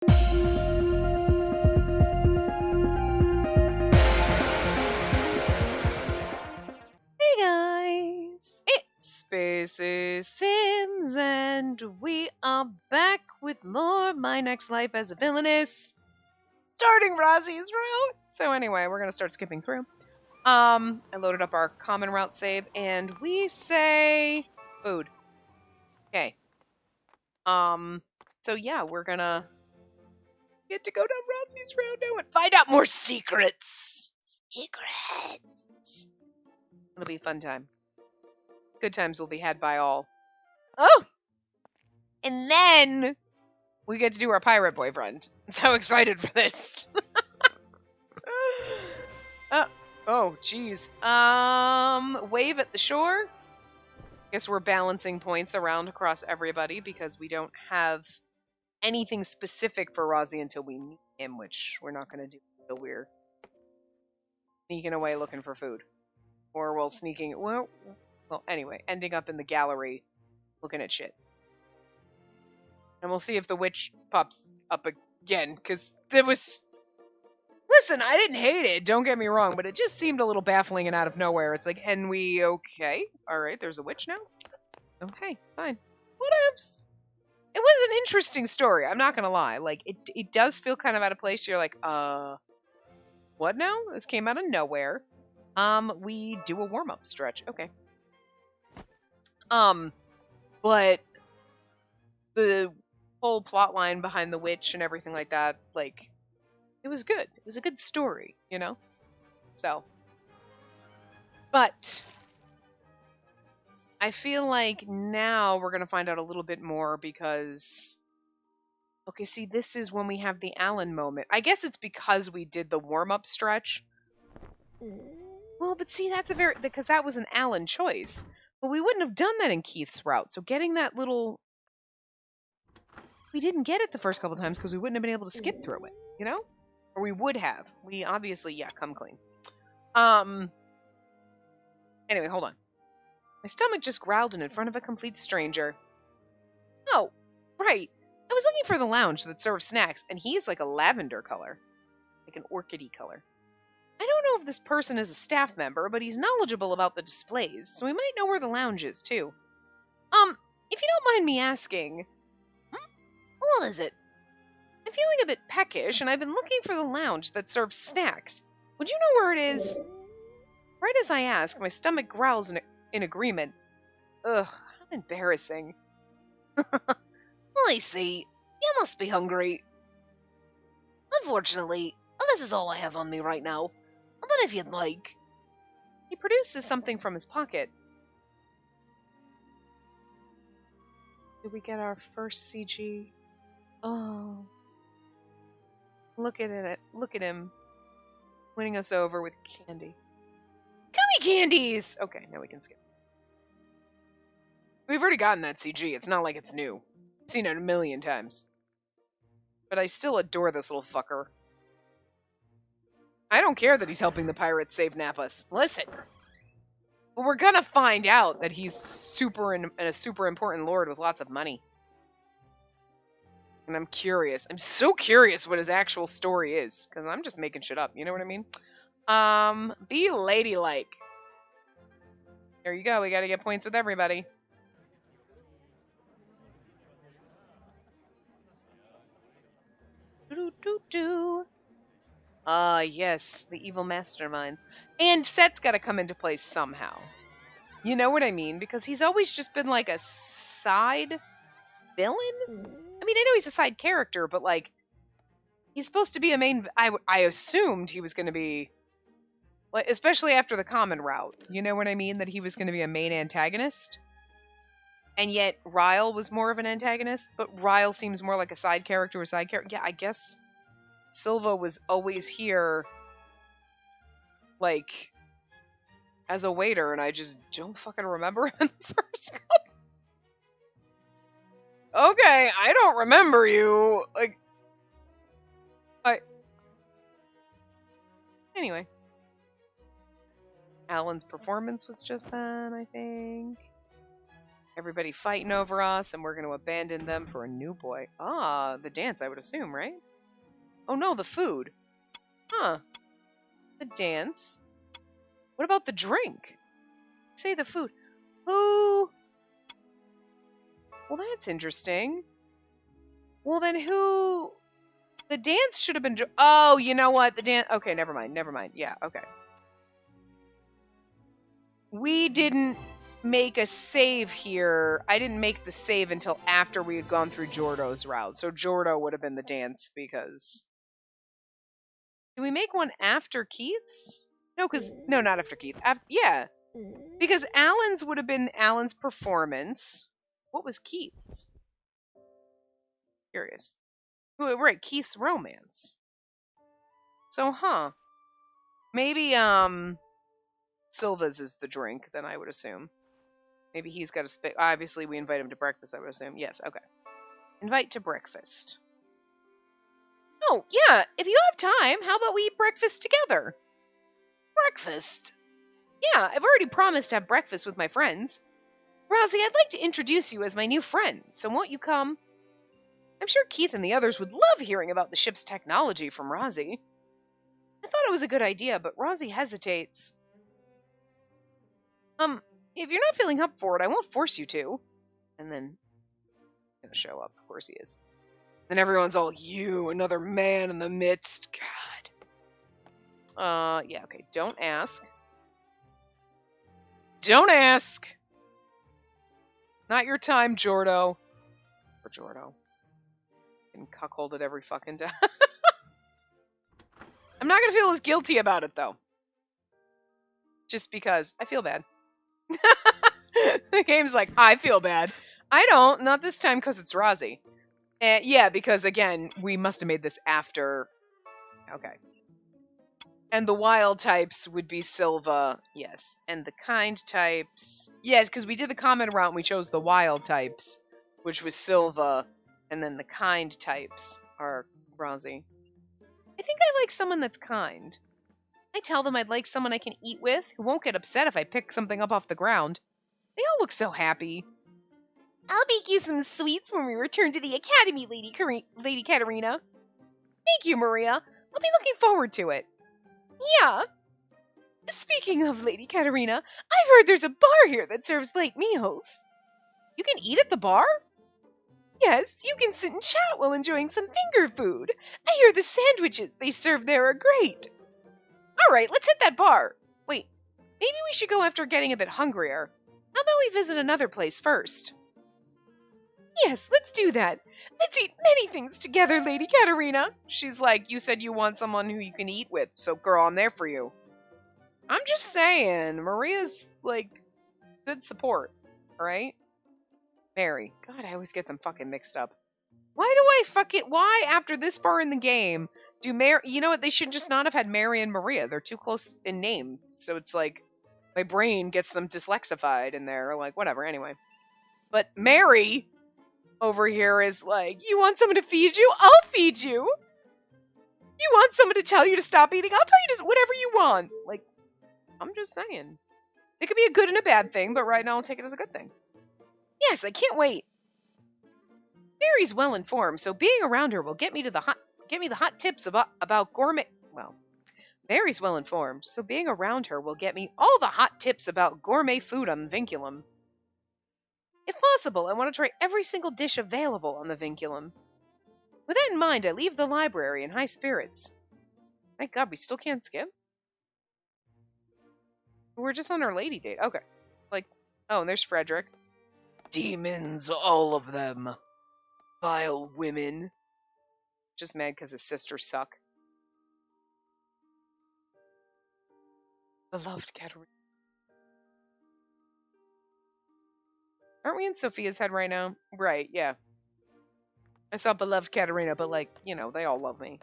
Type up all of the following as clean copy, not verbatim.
Hey guys, it's Spaces Sims, and we are back with more My Next Life as a Villainess, starting Rosie's route. So anyway, we're gonna start skipping through. I loaded up our common route save, and we say food. Okay. So yeah, we're gonna get to go down Rosie's route now and find out more secrets. Secrets. It'll be a fun time. Good times will be had by all. Oh! And then we get to do our pirate boyfriend. I'm so excited for this. Oh, jeez. Wave at the shore. Guess we're balancing points around across everybody because we don't have anything specific for Rosie until we meet him, which we're not going to do until we're sneaking away looking for food. Or we'll sneaking... Well, anyway, ending up in the gallery looking at shit. And we'll see if the witch pops up again, because it was... Listen, I didn't hate it, don't get me wrong, but it just seemed a little baffling and out of nowhere. It's like, and we okay? Alright, there's a witch now? Okay, fine. Whatevs. It was an interesting story, I'm not gonna lie. Like, it does feel kind of out of place. You're like, what now? This came out of nowhere. We do a warm-up stretch. Okay. But the whole plot line behind the witch and everything like that, like, it was good. It was a good story, you know? So. But I feel like now we're going to find out a little bit more because... Okay, see, this is when we have the Alan moment. I guess it's because we did the warm-up stretch. Well, but see, that's a very... Because that was an Alan choice. But we wouldn't have done that in Keith's route. So getting that little... We didn't get it the first couple times because we wouldn't have been able to skip through it, you know? Or we would have. We obviously, yeah, come clean. Anyway, hold on. My stomach just growled in front of a complete stranger. Oh, right. I was looking for the lounge that serves snacks, and he's like a lavender color. Like an orchidy color. I don't know if this person is a staff member, but he's knowledgeable about the displays, so he might know where the lounge is, too. If you don't mind me asking... What is it? I'm feeling a bit peckish, and I've been looking for the lounge that serves snacks. Would you know where it is? Right as I ask, my stomach growls in agreement. Ugh, how embarrassing. I see. You must be hungry. Unfortunately, this is all I have on me right now. But if you'd like... He produces something from his pocket. Did we get our first CG? Oh... Look at it. Look at him. Winning us over with candy. Gummy candies! Okay, now we can skip. We've already gotten that CG. It's not like it's new. I've seen it a million times. But I still adore this little fucker. I don't care that he's helping the pirates save Napas. Listen. But we're gonna find out that he's a super important lord with lots of money. And I'm curious. I'm so curious what his actual story is. Because I'm just making shit up. You know what I mean? Be ladylike. There you go. We gotta get points with everybody. Yes. The evil masterminds. And Set's gotta come into place somehow. You know what I mean? Because he's always just been like a side villain? I mean, I know he's a side character, but like, he's supposed to be a main... I assumed he was going to be... Like, especially after the common route. You know what I mean? That he was going to be a main antagonist. And yet, Ryle was more of an antagonist, but Ryle seems more like a side character or side character. Yeah, I guess Silva was always here, like, as a waiter, and I just don't fucking remember him in the first couple. Okay, I don't remember you. Like, anyway. Alan's performance was just that, I think. Everybody fighting over us, and we're going to abandon them for a new boy. Ah, the dance, I would assume, right? Oh no, the food. Huh. The dance. What about the drink? Say the food. Who? Well, that's interesting. Well, then who? The dance should have been... Oh, you know what? The dance... Okay, never mind. Never mind. Yeah, okay. We didn't make a save here. I didn't make the save until after we had gone through Jordo's route. So Jordo would have been the dance because... Did we make one after Keith's? No, because... No, not after Keith. Yeah. Because Alan's would have been Alan's performance. What was Keith's? Curious. Right, Keith's romance. So, huh. Maybe, Silva's is the drink, then I would assume. Maybe he's got a spit. Obviously, we invite him to breakfast, I would assume. Yes, okay. Invite to breakfast. Oh, yeah, if you have time, how about we eat breakfast together? Breakfast? Yeah, I've already promised to have breakfast with my friends. Rosie, I'd like to introduce you as my new friend, so won't you come? I'm sure Keith and the others would love hearing about the ship's technology from Rosie. I thought it was a good idea, but Rosie hesitates. If you're not feeling up for it, I won't force you to. And then he's gonna show up. Of course he is. Then everyone's all, you, another man in the midst. God. Yeah, okay. Don't ask. Don't ask! Not your time, Jordo. For Jordo. Getting cuckolded every fucking time. I'm not gonna feel as guilty about it, though. Just because I feel bad. The game's like, I feel bad. I don't. Not this time because it's Rosie. Yeah, because, again, we must have made this after... Okay. And the wild types would be Silva. Yes. And the kind types... Yes, because we did the common route and we chose the wild types, which was Silva. And then the kind types are Rosie. I think I like someone that's kind. I tell them I'd like someone I can eat with, who won't get upset if I pick something up off the ground. They all look so happy. I'll bake you some sweets when we return to the academy, Lady Katerina. Thank you, Maria. I'll be looking forward to it. Yeah. Speaking of Lady Katerina, I've heard there's a bar here that serves late meals. You can eat at the bar? Yes, you can sit and chat while enjoying some finger food. I hear the sandwiches they serve there are great. All right, let's hit that bar. Wait, maybe we should go after getting a bit hungrier. How about we visit another place first? Yes, let's do that. Let's eat many things together, Lady Katerina. She's like, you said you want someone who you can eat with, so girl, I'm there for you. I'm just saying, Maria's, like, good support, right? Mary. God, I always get them fucking mixed up. Why after this bar in the game do Mary... You know what, they should just not have had Mary and Maria. They're too close in name, so it's like, my brain gets them dyslexified in there, like, whatever, anyway. But Mary... over here is like, you want someone to feed you? I'll feed you. You want someone to tell you to stop eating? I'll tell you just whatever you want. Like, I'm just saying. It could be a good and a bad thing, but right now I'll take it as a good thing. Yes, I can't wait. Mary's well informed, so being around her will get me the hot tips about gourmet. Well, Mary's well informed, so being around her will get me all the hot tips about gourmet food on the Vinculum. If possible, I want to try every single dish available on the Vinculum. With that in mind, I leave the library in high spirits. Thank God, we still can't skip? We're just on our lady date. Okay. Like, oh, and there's Frederick. Demons, all of them. Vile women. Just mad because his sisters suck. Beloved Katerina. Aren't we in Sophia's head right now? Right, yeah. I saw beloved Katerina, but like, you know, they all love me.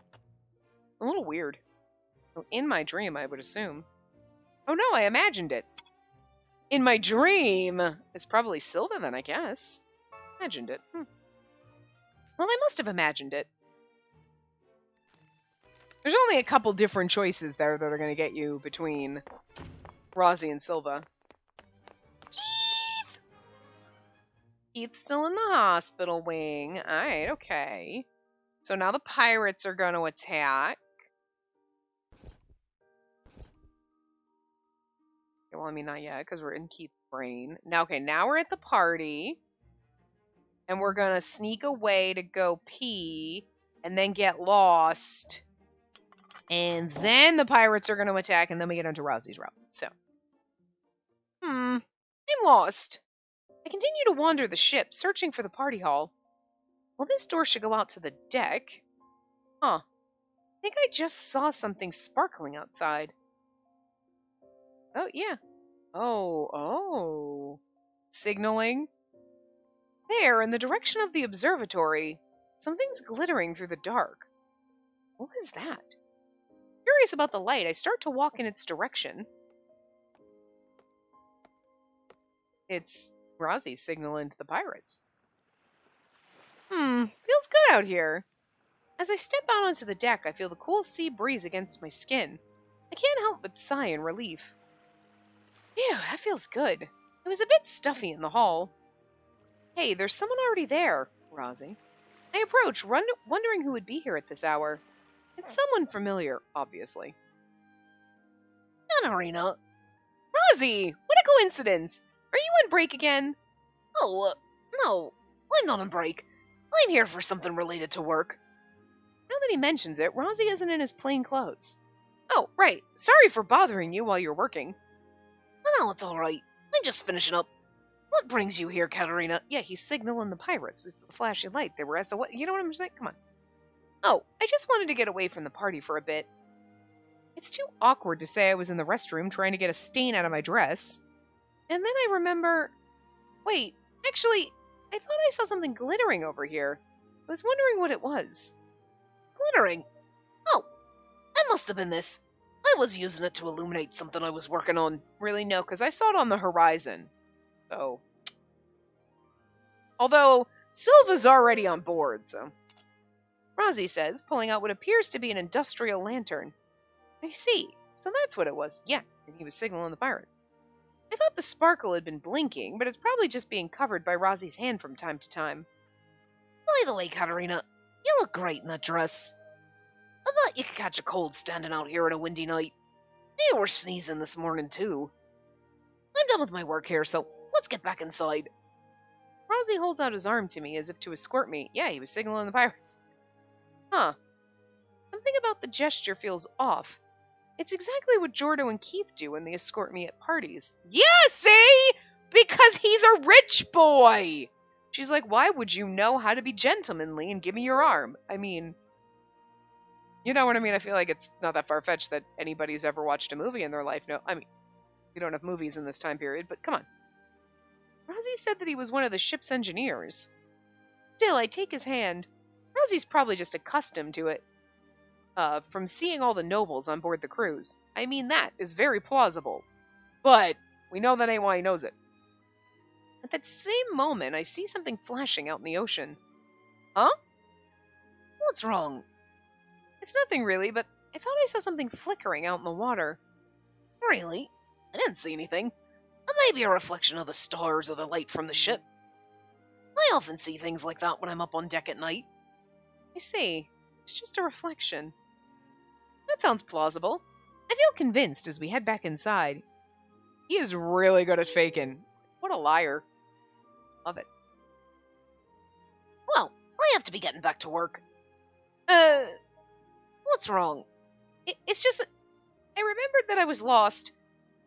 A little weird. Oh, in my dream, I would assume. Oh no, I imagined it. In my dream, it's probably Silva then, I guess. Imagined it. Well, I must have imagined it. There's only a couple different choices there that are going to get you between Rosie and Silva. Keith! Keith's still in the hospital wing. Alright, okay. So now the pirates are going to attack. Well, I mean, not yet, because we're in Keith's brain. Now, okay, now we're at the party. And we're going to sneak away to go pee. And then get lost. And then the pirates are going to attack. And then we get onto Rousey's route. So. I'm lost. I continue to wander the ship, searching for the party hall. Well, this door should go out to the deck. Huh. I think I just saw something sparkling outside. Oh, yeah. Oh. Signaling. There, in the direction of the observatory, something's glittering through the dark. What is that? Curious about the light, I start to walk in its direction. It's Rousey signaling to the pirates. Feels good out here. As I step out onto the deck, I feel the cool sea breeze against my skin. I can't help but sigh in relief. Phew, that feels good. It was a bit stuffy in the hall. Hey, there's someone already there, Rousey. I approach, wondering who would be here at this hour. It's someone familiar, obviously. Katarina. Rousey! What a coincidence! Are you on break again? Oh, no. I'm not on break. I'm here for something related to work. Now that he mentions it, Rousey isn't in his plain clothes. Oh, right. Sorry for bothering you while you're working. No, it's all right. I'm just finishing up. What brings you here, Katarina? Yeah, he's signaling the pirates with the flashy light. They were SOS. You know what I'm saying? Come on. Oh, I just wanted to get away from the party for a bit. It's too awkward to say I was in the restroom trying to get a stain out of my dress. And then I remember... Wait, actually, I thought I saw something glittering over here. I was wondering what it was. Glittering? Oh, that must have been this. I was using it to illuminate something I was working on. Really, no, because I saw it on the horizon. So. Although, Silva's already on board, so. Rousey says, pulling out what appears to be an industrial lantern. I see. So that's what it was. Yeah, and he was signaling the pirates. I thought the sparkle had been blinking, but it's probably just being covered by Rousey's hand from time to time. By the way, Katarina, you look great in that dress. I thought you could catch a cold standing out here on a windy night. You were sneezing this morning, too. I'm done with my work here, so let's get back inside. Rousey holds out his arm to me as if to escort me. Yeah, he was signaling the pirates. Huh. Something about the gesture feels off. It's exactly what Jordo and Keith do when they escort me at parties. Yeah, see? Because he's a rich boy! She's like, why would you know how to be gentlemanly and give me your arm? I mean, you know what I mean? I feel like it's not that far-fetched that anybody who's ever watched a movie in their life know. I mean, we don't have movies in this time period, but come on. Rousey said that he was one of the ship's engineers. Still, I take his hand. Rousey's probably just accustomed to it. From seeing all the nobles on board the cruise. I mean, that is very plausible. But we know that ain't why he knows it. At that same moment, I see something flashing out in the ocean. Huh? What's wrong? It's nothing really, but I thought I saw something flickering out in the water. Really? I didn't see anything. It may be a reflection of the stars or the light from the ship. I often see things like that when I'm up on deck at night. I see. It's just a reflection. That sounds plausible. I feel convinced as we head back inside. He is really good at faking. What a liar. Love it. Well, I have to be getting back to work. What's wrong? It's just that I remembered that I was lost.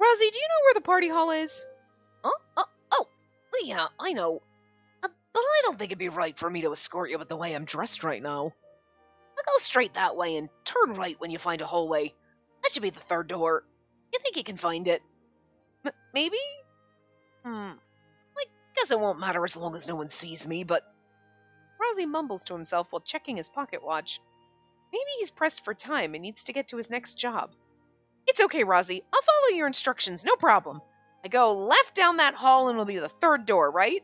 Rousey, do you know where the party hall is? Huh? Oh, yeah, I know. But I don't think it'd be right for me to escort you with the way I'm dressed right now. I'll go straight that way and turn right when you find a hallway. That should be the third door. You think you can find it? Maybe? I guess it won't matter as long as no one sees me, but... Rousey mumbles to himself while checking his pocket watch. Maybe he's pressed for time and needs to get to his next job. It's okay, Rousey. I'll follow your instructions, no problem. I go left down that hall and it'll be the third door, right?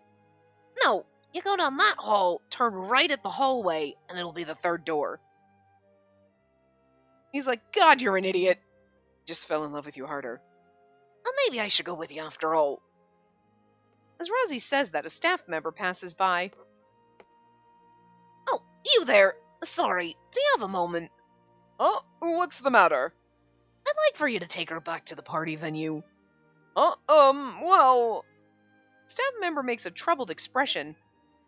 No, you go down that hall, turn right at the hallway, and it'll be the third door. He's like, God, you're an idiot. Just fell in love with you harder. Well, maybe I should go with you after all. As Rozzy says that, a staff member passes by. Oh, you there. Sorry, do you have a moment? Oh, what's the matter? I'd like for you to take her back to the party venue. Well... Staff member makes a troubled expression.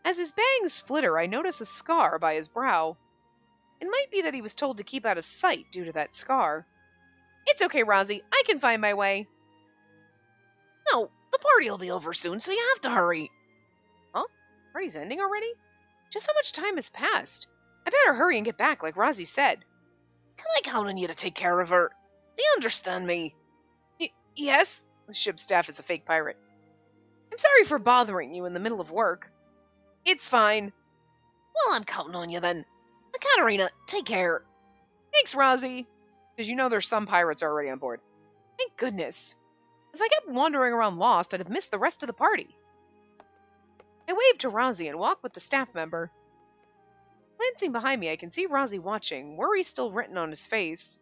As his bangs flitter, I notice a scar by his brow. It might be that he was told to keep out of sight due to that scar. It's okay, Rozzy. I can find my way. No, the party will be over soon, so you have to hurry. Huh? Party's ending already? Just so much time has passed. I better hurry and get back, like Rozzy said. Can I count on you to take care of her? Do you understand me? Yes? The ship's staff is a fake pirate. I'm sorry for bothering you in the middle of work. It's fine. Well, I'm counting on you then. Katarina, take care. Thanks, Rozzy. Because you know there's some pirates already on board. Thank goodness. If I kept wandering around lost, I'd have missed the rest of the party. I waved to Rozzy and walked with the staff member. Glancing behind me, I can see Rozzy watching, worry still written on his face.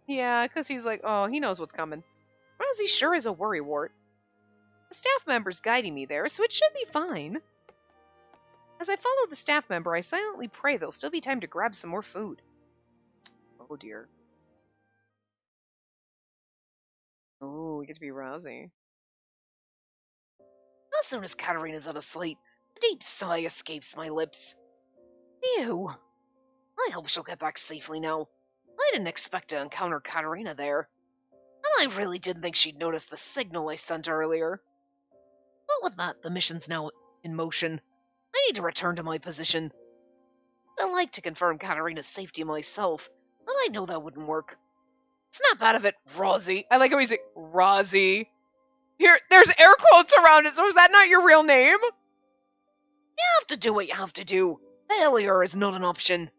Yeah, because he's like, oh, he knows what's coming. Rozzy sure is a worrywart. The staff member's guiding me there, so it should be fine. As I follow the staff member, I silently pray there'll still be time to grab some more food. Oh dear. Oh, we get to be Rozzy. As soon as Katarina's out of sight, a deep sigh escapes my lips. Ew. I hope she'll get back safely now. I didn't expect to encounter Katarina there. And I really didn't think she'd notice the signal I sent earlier. But with that, the mission's now in motion. I need to return to my position. I'd like to confirm Katarina's safety myself, but I know that wouldn't work. Snap out of it, Rozzy. I like how he's like, Rozzy. Here, there's air quotes around it, so is that not your real name? You have to do what you have to do. Failure is not an option.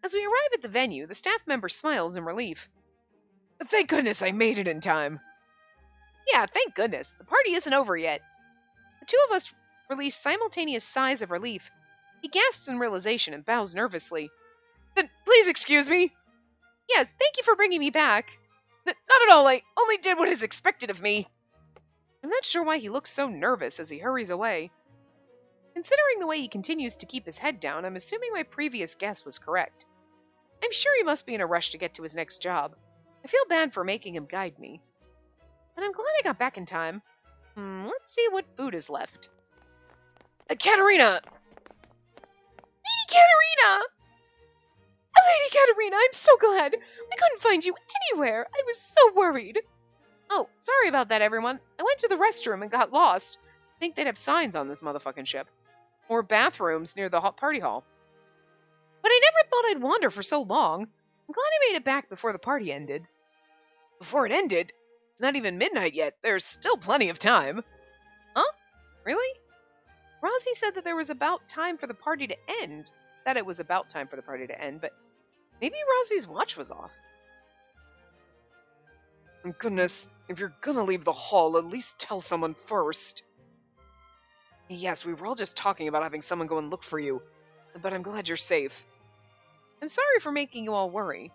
As we arrive at the venue, the staff member smiles in relief. Thank goodness I made it in time. Yeah, thank goodness. The party isn't over yet. The two of us release simultaneous sighs of relief. He gasps in realization and bows nervously. Then please excuse me. Yes, thank you for bringing me back. Not at all, I only did what is expected of me. I'm not sure why he looks so nervous as he hurries away. Considering the way he continues to keep his head down, I'm assuming my previous guess was correct. I'm sure he must be in a rush to get to his next job. I feel bad for making him guide me. But I'm glad I got back in time. Let's see what food is left. Katarina! Lady Katarina! Lady Katarina, I'm so glad. We couldn't find you anywhere. I was so worried. Oh, sorry about that, everyone. I went to the restroom and got lost. I think they'd have signs on this motherfucking ship. Or bathrooms near the party hall. But I never thought I'd wander for so long. I'm glad I made it back before the party ended. Before it ended? It's not even midnight yet. There's still plenty of time. Huh? Really? Rozzy said that there was about time for the party to end. That it was about time for the party to end, but maybe Rozzy's watch was off. Goodness, if you're gonna leave the hall, at least tell someone first. Yes, we were all just talking about having someone go and look for you, but I'm glad you're safe. I'm sorry for making you all worry.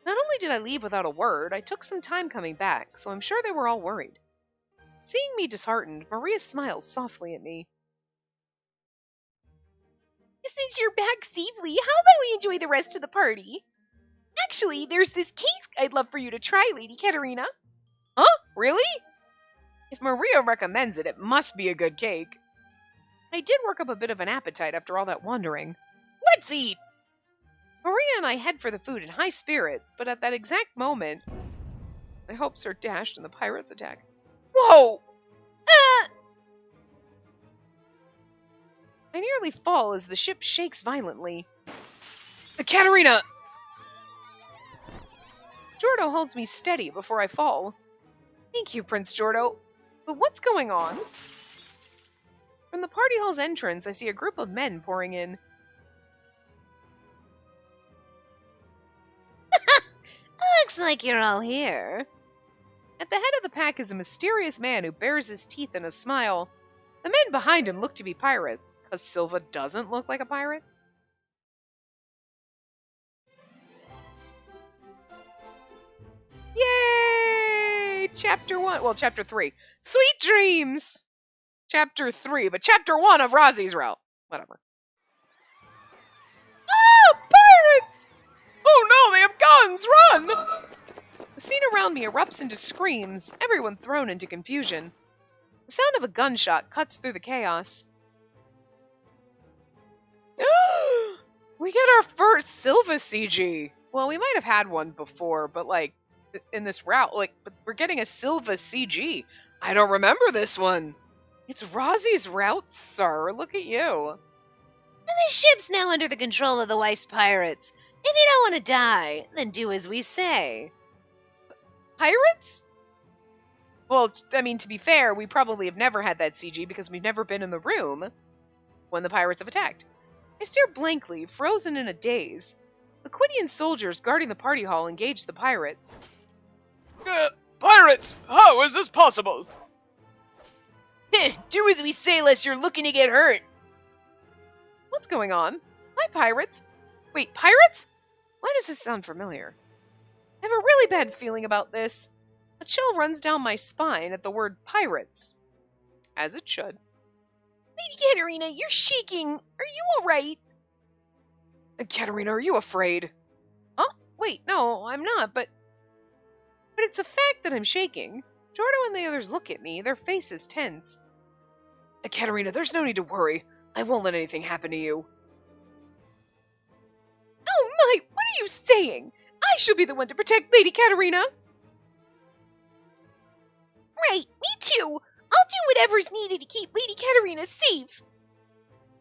Not only did I leave without a word, I took some time coming back, so I'm sure they were all worried. Seeing me disheartened, Maria smiles softly at me. Since you're back safely, how about we enjoy the rest of the party? Actually, there's this cake I'd love for you to try, Lady Katarina. Huh? Really? If Maria recommends it, it must be a good cake. I did work up a bit of an appetite after all that wandering. Let's eat! Maria and I head for the food in high spirits, but at that exact moment, my hopes are dashed and the pirates attack. Whoa! I nearly fall as the ship shakes violently. Katarina! Jordo holds me steady before I fall. Thank you, Prince Jordo. But what's going on? From the party hall's entrance, I see a group of men pouring in. Looks like you're all here. At the head of the pack is a mysterious man who bares his teeth in a smile. The men behind him look to be pirates, because Silva doesn't look like a pirate. Yay! Chapter 1. Well, Chapter 3. Sweet dreams! Chapter 3, but Chapter 1 of Rosie's route. Whatever. Ah! Pirates! Oh no, they have guns! Run! The scene around me erupts into screams, everyone thrown into confusion. The sound of a gunshot cuts through the chaos. We get our first Silva CG. Well, we might have had one before, but like in this route, but we're getting a Silva CG. I don't remember this one. It's Rosie's route, sir. Look at you. And the ship's now under the control of the Weiss pirates. If you don't want to die, then do as we say. Pirates? Well, I mean, to be fair, we probably have never had that CG because we've never been in the room when the pirates have attacked. I stare blankly, frozen in a daze. The Quidian soldiers guarding the party hall engage the pirates. Pirates! How is this possible? Do as we say, lest you're looking to get hurt. What's going on? Hi, pirates. Wait, pirates? Why does this sound familiar? I have a really bad feeling about this. A chill runs down my spine at the word pirates. As it should. Lady Katerina, you're shaking. Are you alright? Katerina, are you afraid? Huh? Wait, no, I'm not, but it's a fact that I'm shaking. Jordo and the others look at me, their faces tense. Katerina, there's no need to worry. I won't let anything happen to you. Oh my, what are you saying? I shall be the one to protect Lady Katerina. Right, me too. I'll do whatever's needed to keep Lady Katerina safe.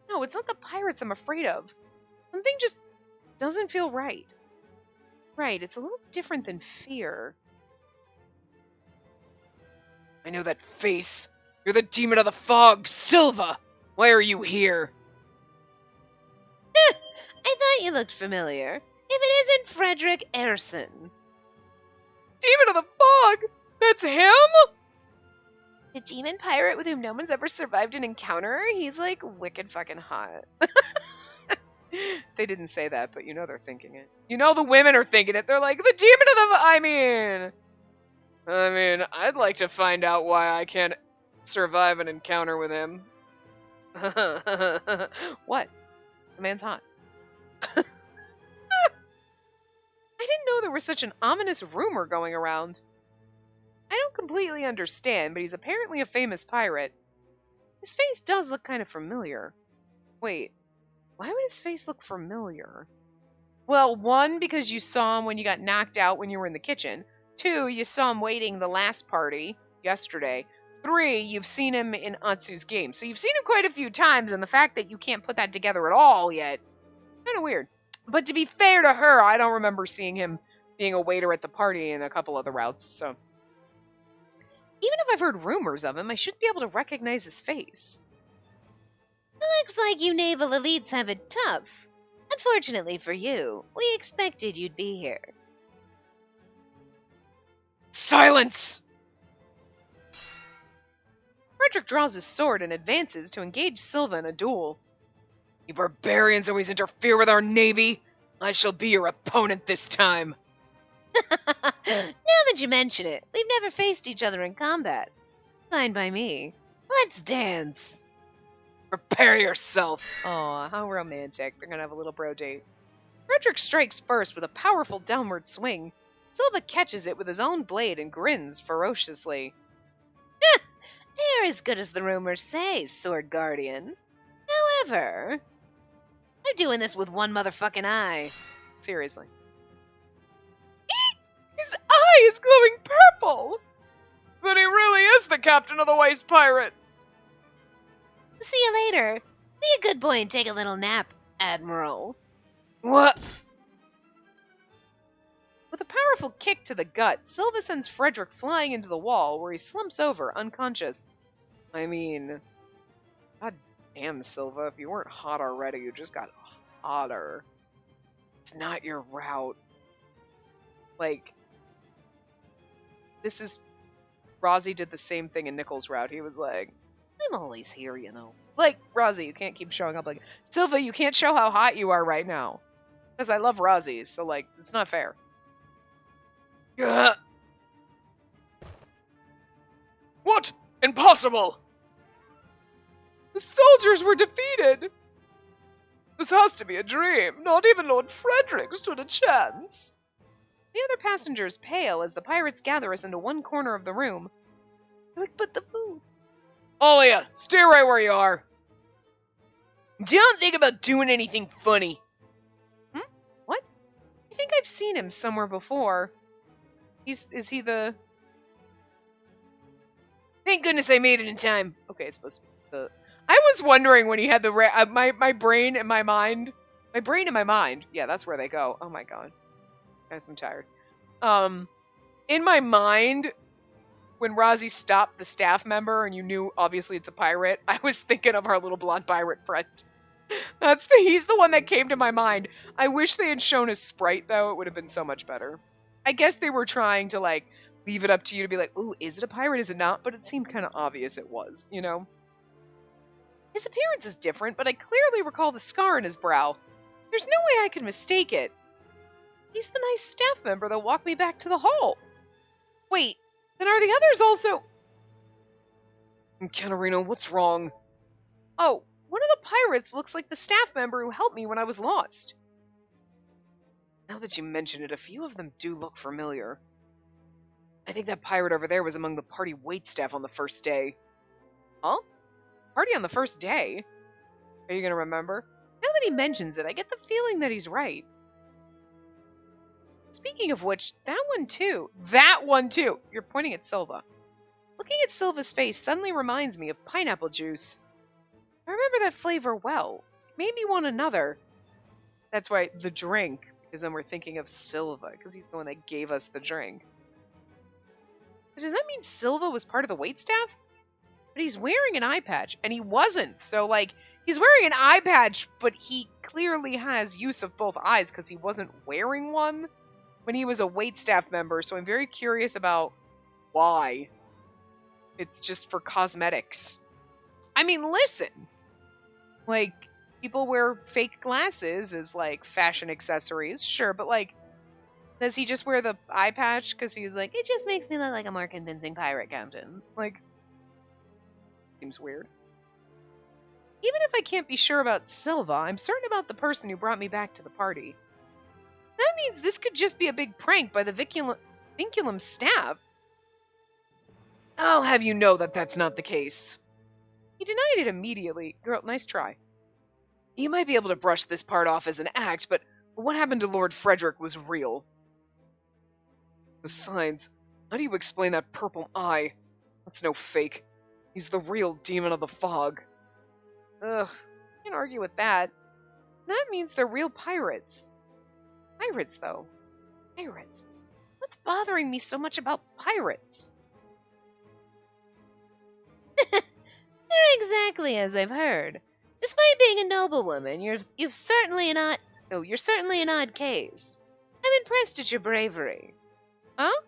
No, it's not the pirates I'm afraid of. Something just doesn't feel right. Right, it's a little different than fear. I know that face. You're the demon of the fog, Silva! Why are you here? I thought you looked familiar. If it isn't Frederick Erson. Demon of the fog? That's him? The demon pirate with whom no one's ever survived an encounter? He's like wicked fucking hot. They didn't say that, but you know they're thinking it. You know the women are thinking it. They're like, the demon of the... I mean, I'd like to find out why I can't survive an encounter with him. What? The man's hot. I didn't know there was such an ominous rumor going around. I don't completely understand, but he's apparently a famous pirate. His face does look kind of familiar. Wait, why would his face look familiar? Well, one, because you saw him when you got knocked out when you were in the kitchen. 2, you saw him waiting the last party yesterday. 3, you've seen him in Atsu's game. So you've seen him quite a few times, and the fact that you can't put that together at all yet, kind of weird. But to be fair to her, I don't remember seeing him being a waiter at the party in a couple of the routes, so... Even if I've heard rumors of him, I should be able to recognize his face. Looks like you naval elites have it tough. Unfortunately for you, we expected you'd be here. Silence! Frederick draws his sword and advances to engage Silva in a duel. You barbarians always interfere with our navy. I shall be your opponent this time. Now that you mention it, we've never faced each other in combat. Fine by me. Let's dance. Prepare yourself. Aw, how romantic. They're gonna have a little bro date. Frederick strikes first with a powerful downward swing. Silva catches it with his own blade and grins ferociously. You're as good as the rumors say, Sword Guardian. However, I'm doing this with one motherfucking eye. Seriously. His eye is glowing purple! But he really is the captain of the Weiss Pirates! See you later. Be a good boy and take a little nap, Admiral. What? With a powerful kick to the gut, Silva sends Frederick flying into the wall, where he slumps over, unconscious. I mean... God damn, Silva, if you weren't hot already, you just got hotter. It's not your route. Like... This is... Rozzy did the same thing in Nickel's route. He was like, I'm always here, you know. Like, Rozzy, you can't keep showing up like... Silva, you can't show how hot you are right now. Because I love Rozzy, so, like, it's not fair. Ugh. What? Impossible! The soldiers were defeated! This has to be a dream. Not even Lord Frederick stood a chance. The other passengers pale as the pirates gather us into one corner of the room. They're like, but the food. Alia, stay right where you are. Don't think about doing anything funny. What? I think I've seen him somewhere before. Is he the... Thank goodness I made it in time. Okay, it's supposed to be the... I was wondering when he had the... my brain and my mind. My brain and my mind. Yeah, that's where they go. Oh my god. Guys, I'm tired. In my mind, when Rozzy stopped the staff member and you knew obviously it's a pirate, I was thinking of our little blonde pirate friend. He's the one that came to my mind. I wish they had shown his sprite though, it would have been so much better. I guess they were trying to like leave it up to you to be like, ooh, is it a pirate, is it not? But it seemed kind of obvious it was, you know? His appearance is different, but I clearly recall the scar in his brow. There's no way I could mistake it. He's the nice staff member that walked me back to the hall. Wait, then are the others also... Katarina, what's wrong? Oh, one of the pirates looks like the staff member who helped me when I was lost. Now that you mention it, a few of them do look familiar. I think that pirate over there was among the party waitstaff on the first day. Huh? Party on the first day? Are you gonna remember? Now that he mentions it, I get the feeling that he's right. Speaking of which, that one too. That one too! You're pointing at Silva. Looking at Silva's face suddenly reminds me of pineapple juice. I remember that flavor well. It made me want another. That's why the drink, because then we're thinking of Silva, because he's the one that gave us the drink. But does that mean Silva was part of the waitstaff? But he's wearing an eye patch, and he wasn't. So, like, he's wearing an eye patch, but he clearly has use of both eyes because he wasn't wearing one when he was a waitstaff member. So I'm very curious about why. It's just for cosmetics. I mean, listen. Like, people wear fake glasses as, like, fashion accessories. Sure, but, like, does he just wear the eye patch because he's like, it just makes me look like a more convincing pirate captain? Like, seems weird. Even if I can't be sure about Silva, I'm certain about the person who brought me back to the party. That means this could just be a big prank by the Vinculum staff. I'll have you know that that's not the case. He denied it immediately. Girl, nice try. You might be able to brush this part off as an act, but what happened to Lord Frederick was real. Besides, how do you explain that purple eye? That's no fake. He's the real demon of the fog. Ugh, can't argue with that. That means they're real pirates. Pirates, though. Pirates. What's bothering me so much about pirates? They're exactly as I've heard. Despite being a noblewoman, you're certainly an odd case. I'm impressed at your bravery. Huh?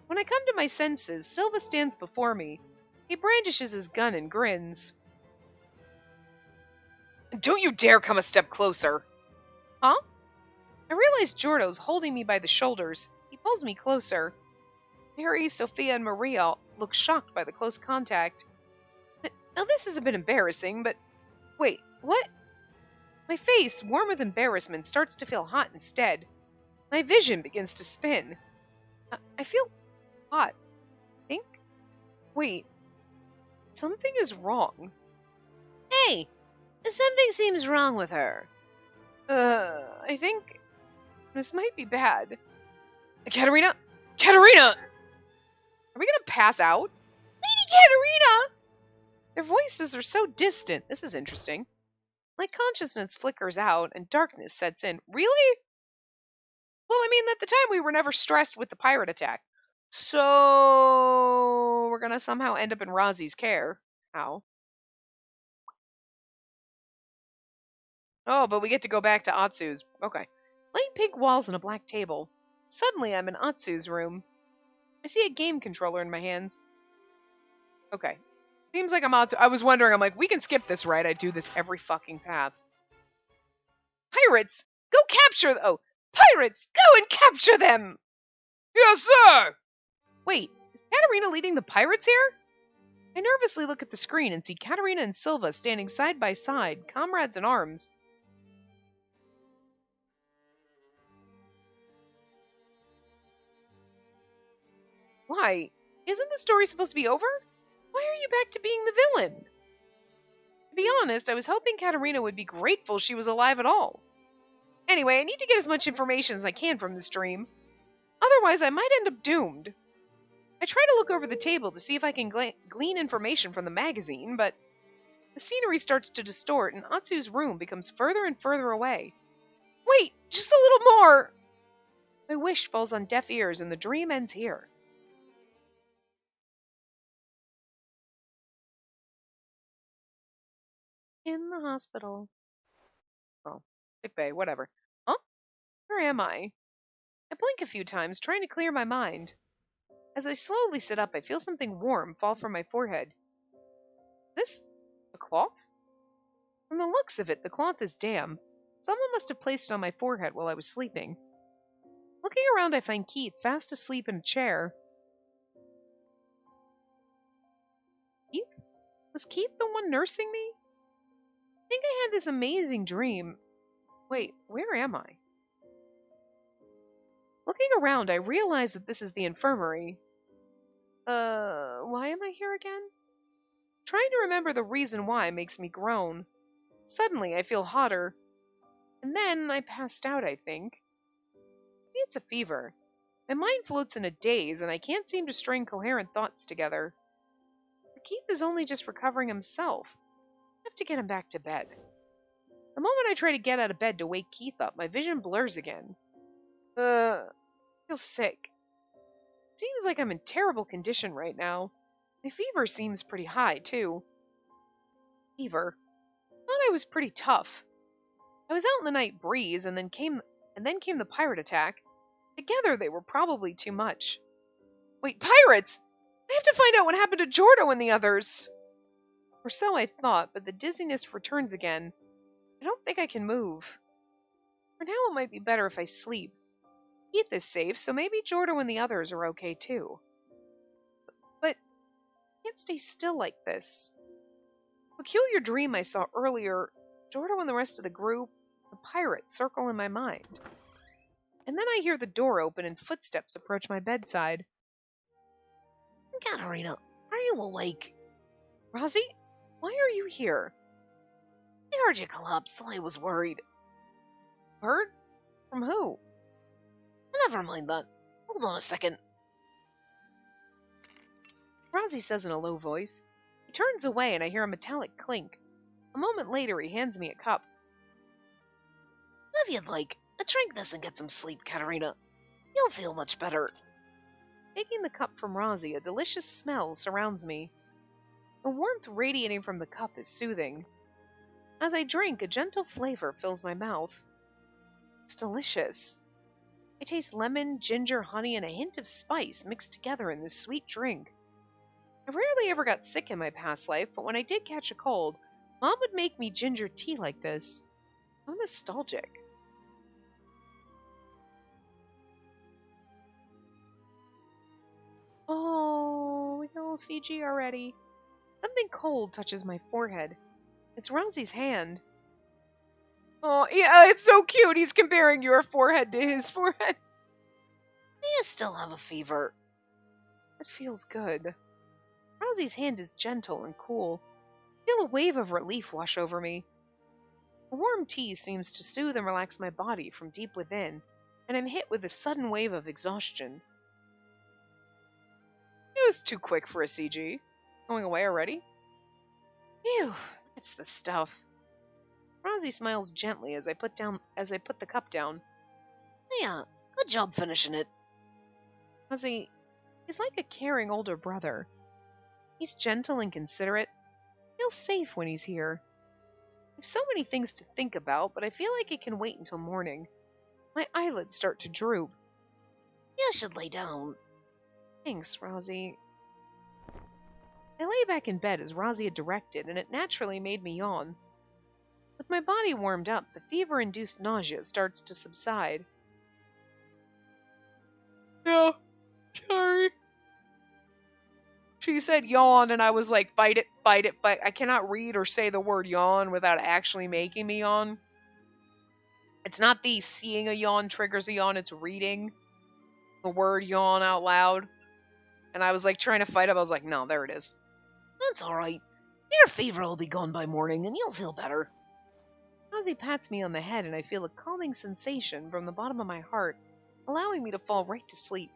When I come to my senses, Silva stands before me. He brandishes his gun and grins. Don't you dare come a step closer. Huh? I realize Jordo's holding me by the shoulders. He pulls me closer. Harry, Sophia, and Maria look shocked by the close contact. Now this is a bit embarrassing, but... Wait, what? My face, warm with embarrassment, starts to feel hot instead. My vision begins to spin. I feel hot. Think? Wait. Something is wrong. Hey, something seems wrong with her. I think this might be bad. Katarina? Katarina! Are we gonna pass out? Lady Katarina! Their voices are so distant. This is interesting. My consciousness flickers out and darkness sets in. Really? Well, I mean, at the time we were never stressed with the pirate attack. So we're gonna somehow end up in Rozzy's care. How? Oh, but we get to go back to Atsu's. Okay. Light pink walls and a black table. Suddenly I'm in Atsu's room. I see a game controller in my hands. Okay. Seems like I'm Atsu. I was wondering, I'm like, we can skip this, right? I do this every fucking path. Pirates! Go capture Oh, pirates! Go and capture them! Yes, sir! Wait, is Katarina leading the pirates here? I nervously look at the screen and see Katarina and Silva standing side by side, comrades in arms. Why? Isn't the story supposed to be over? Why are you back to being the villain? To be honest, I was hoping Katarina would be grateful she was alive at all. Anyway, I need to get as much information as I can from this dream. Otherwise, I might end up doomed. I try to look over the table to see if I can glean information from the magazine, but the scenery starts to distort and Atsu's room becomes further and further away. Wait, just a little more! My wish falls on deaf ears and the dream ends here. In the hospital. Oh, sick bay, whatever. Huh? Where am I? I blink a few times, trying to clear my mind. As I slowly sit up, I feel something warm fall from my forehead. This? A cloth? From the looks of it, the cloth is damp. Someone must have placed it on my forehead while I was sleeping. Looking around, I find Keith fast asleep in a chair. Keith? Was Keith the one nursing me? I think I had this amazing dream. Wait, where am I? Looking around, I realize that this is the infirmary. Why am I here again? Trying to remember the reason why makes me groan. Suddenly, I feel hotter. And then I passed out, I think. Maybe it's a fever. My mind floats in a daze, and I can't seem to string coherent thoughts together. Keith is only just recovering himself. I have to get him back to bed. The moment I try to get out of bed to wake Keith up, my vision blurs again. I feel sick. Seems like I'm in terrible condition right now. My fever seems pretty high, too. Fever. Thought I was pretty tough. I was out in the night breeze, and then came the pirate attack. Together they were probably too much. Wait, pirates! I have to find out what happened to Jordo and the others! Or so I thought, but the dizziness returns again. I don't think I can move. For now it might be better if I sleep. Keith is safe, so maybe Jordo and the others are okay too. But I can't stay still like this. Peculiar dream I saw earlier, Jordo and the rest of the group, the pirates circle in my mind. And then I hear the door open and footsteps approach my bedside. Katarina, are you awake? Rosie, why are you here? I heard you collapse, so I was worried. Heard? From who? Never mind that. Hold on a second. Rosie says in a low voice. He turns away and I hear a metallic clink. A moment later, he hands me a cup. If you'd like, drink this and get some sleep, Katarina. You'll feel much better. Taking the cup from Rosie, a delicious smell surrounds me. The warmth radiating from the cup is soothing. As I drink, a gentle flavor fills my mouth. It's delicious. I taste lemon, ginger, honey, and a hint of spice mixed together in this sweet drink. I rarely ever got sick in my past life, but when I did catch a cold, Mom would make me ginger tea like this. I'm nostalgic. Oh, we got a little CG already. Something cold touches my forehead. It's Rosie's hand. Oh, yeah, it's so cute. He's comparing your forehead to his forehead. You still have a fever. It feels good. Rosie's hand is gentle and cool. I feel a wave of relief wash over me. The warm tea seems to soothe and relax my body from deep within, and I'm hit with a sudden wave of exhaustion. It was too quick for a CG. Going away already? Phew, it's the stuff. Rosie smiles gently as I put the cup down. Yeah, good job finishing it. Rosie, he's like a caring older brother. He's gentle and considerate. I feel safe when he's here. I have so many things to think about, but I feel like it can wait until morning. My eyelids start to droop. You should lay down. Thanks, Rosie. I lay back in bed as Rosie had directed, and it naturally made me yawn. With my body warmed up, the fever-induced nausea starts to subside. No, sorry. She said yawn, and I was like, bite it, bite it, bite. I cannot read or say the word yawn without actually making me yawn. It's not the seeing a yawn triggers a yawn, it's reading the word yawn out loud. And I was like trying to fight it. I was like, no, there it is. That's alright. Your fever will be gone by morning and you'll feel better. Ozzy pats me on the head, and I feel a calming sensation from the bottom of my heart, allowing me to fall right to sleep.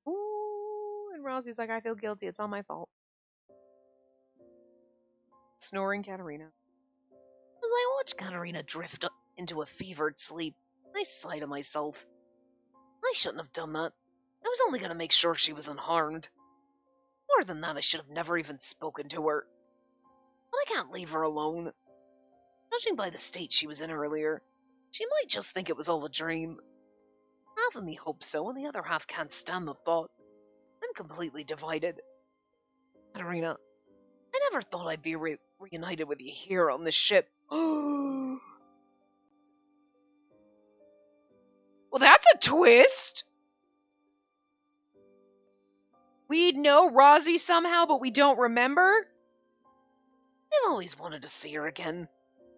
Ooh, and Rosie's like, I feel guilty. It's all my fault. Snoring Katarina. As I watch Katarina drift into a fevered sleep, I sigh to myself. I shouldn't have done that. I was only going to make sure she was unharmed. More than that, I should have never even spoken to her. But I can't leave her alone. Judging by the state she was in earlier, she might just think it was all a dream. Half of me hopes so, and the other half can't stand the thought. I'm completely divided. Katarina, I never thought I'd be reunited with you here on this ship. Well, that's a twist. We'd know Rosie somehow, but we don't remember? I've always wanted to see her again.